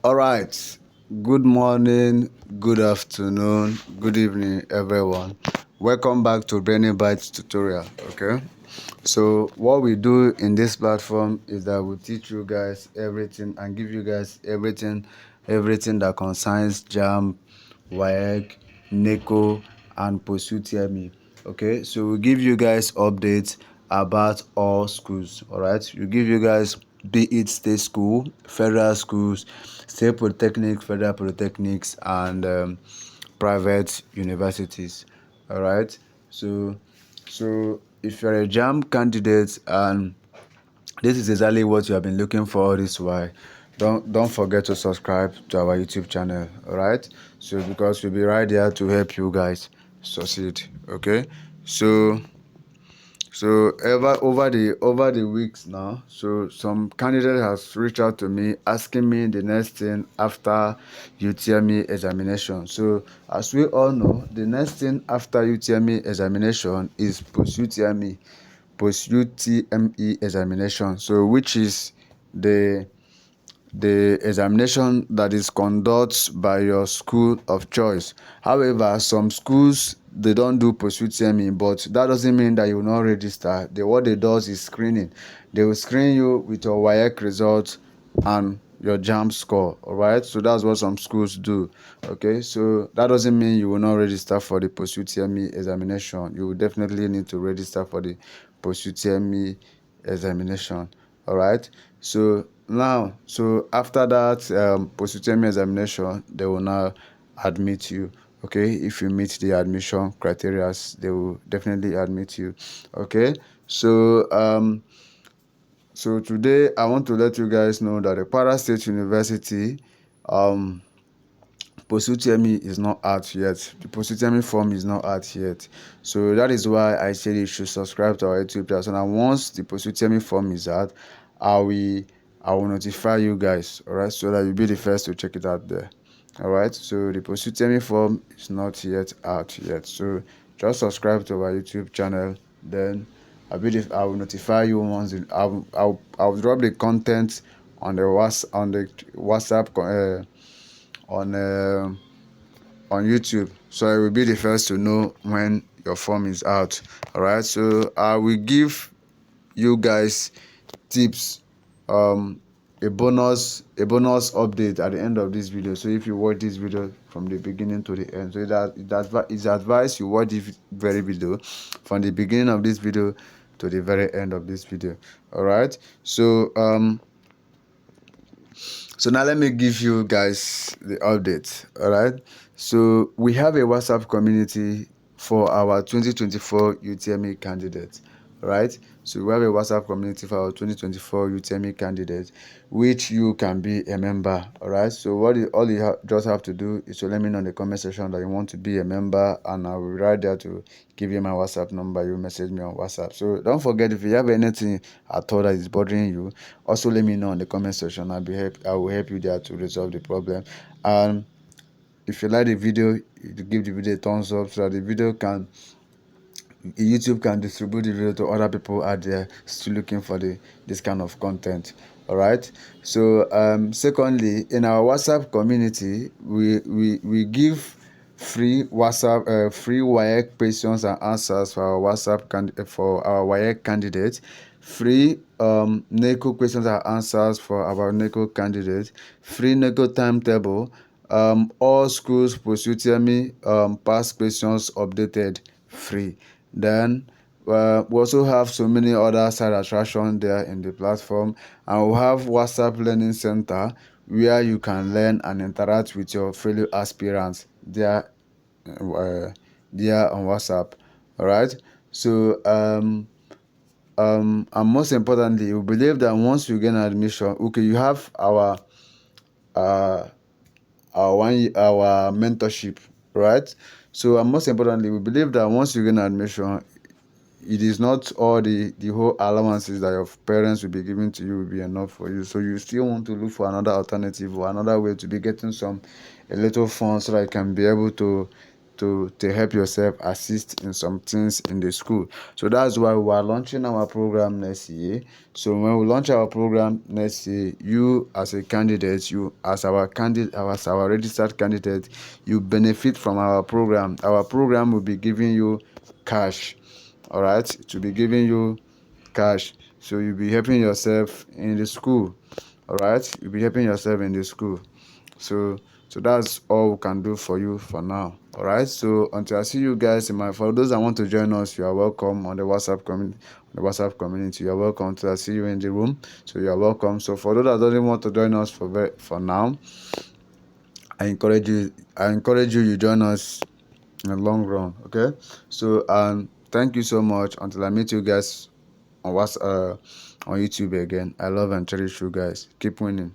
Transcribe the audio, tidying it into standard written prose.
All right. Good morning, good afternoon, good evening, everyone. Welcome back to Brainybite tutorial. Okay. So what we do in this platform is that we teach you guys everything and give you guys everything that concerns Jamb, WAEC, NECO, and Kwasu UTME. Okay. So we give you guys updates about all schools. All right. We give you guys, be it state school, federal schools, state polytechnics, federal polytechnics, and private universities. All right. So if you're a Jamb candidate and this is exactly what you have been looking for all this while, don't forget to subscribe to our YouTube channel. All right. So because we'll be right there to help you guys succeed. Okay. So over the weeks now, so some candidate has reached out to me asking me the next thing after UTME examination. So as we all know, the next thing after UTME examination is post UTME examination. So which is the examination that is conducted by your school of choice. However, some schools, they don't do pursue TME, but that doesn't mean that you will not register. What they do is screening. They will screen you with your WAEC results and your Jamb score. All right, so that's what some schools do. Okay, so that doesn't mean you will not register for the pursue TME examination. You will definitely need to register for the pursue TME examination. All right, so after that post-UTME examination, they will now admit you. Okay, if you meet the admission criteria, they will definitely admit you. Okay, so today I want to let you guys know that the Para State University post-UTME is not out yet. The post-UTME form is not out yet. So that is why I said you should subscribe to our YouTube channel. And once the post-UTME form is out, I will notify you guys, all right, so that you'll be the first to check it out there. All right, so the post-UTME form is not yet out yet. So just subscribe to our YouTube channel, then I will notify you once I'll drop the content on the WhatsApp on YouTube, so I will be the first to know when your form is out. All right, so I will give you guys tips, a bonus update at the end of this video. So if you watch this video from the beginning to the end, so it's advised you watch this very video from the beginning of this video to the very end of this video. All right, so now let me give you guys the update. All right, so we have a WhatsApp community for our 2024 UTME candidates. All right, so we have a WhatsApp community for our 2024 UTME candidates, which you can be a member. All right, so all you just have to do is to let me know in the comment section that you want to be a member, and I will be right there to give you my WhatsApp number. You message me on WhatsApp. So don't forget, if you have anything at all that is bothering you, also let me know in the comment section. I will help you there to resolve the problem. And if you like the video, you give the video a thumbs up so that the video can YouTube can distribute the video to other people out there still looking for this kind of content. All right, so secondly, in our WhatsApp community, we give free WAEC questions and answers for our WAEC candidates, free NECO questions and answers for our NECO candidates, free NECO timetable, all schools post UTME past questions updated free. Then we also have so many other side attractions there in the platform, and we have WhatsApp Learning Center where you can learn and interact with your fellow aspirants there on WhatsApp. All right, so and most importantly, we believe that once you gain admission, okay, you have our mentorship, right? So most importantly, we believe that once you gain admission, it is not all the whole allowances that your parents will be giving to you will be enough for you. So you still want to look for another alternative or another way to be getting a little funds so that you can be able to to help yourself assist in some things in the school. So that's why we are launching our program next year. So when we launch our program next year, you as a candidate, you as our registered candidate, you benefit from our program. Our program will be giving you cash. All right, to be giving you cash, so you'll be helping yourself in the school. All right, you'll be helping yourself in the school. So that's all we can do for you for now. All right, so until I see you guys for those that want to join us, you are welcome on the WhatsApp community. You're welcome to see you in the room, so you are welcome. So for those that don't want to join us for now, I encourage you join us in the long run. Okay, so thank you so much. Until I meet you guys on YouTube again. I love and cherish you guys. Keep winning.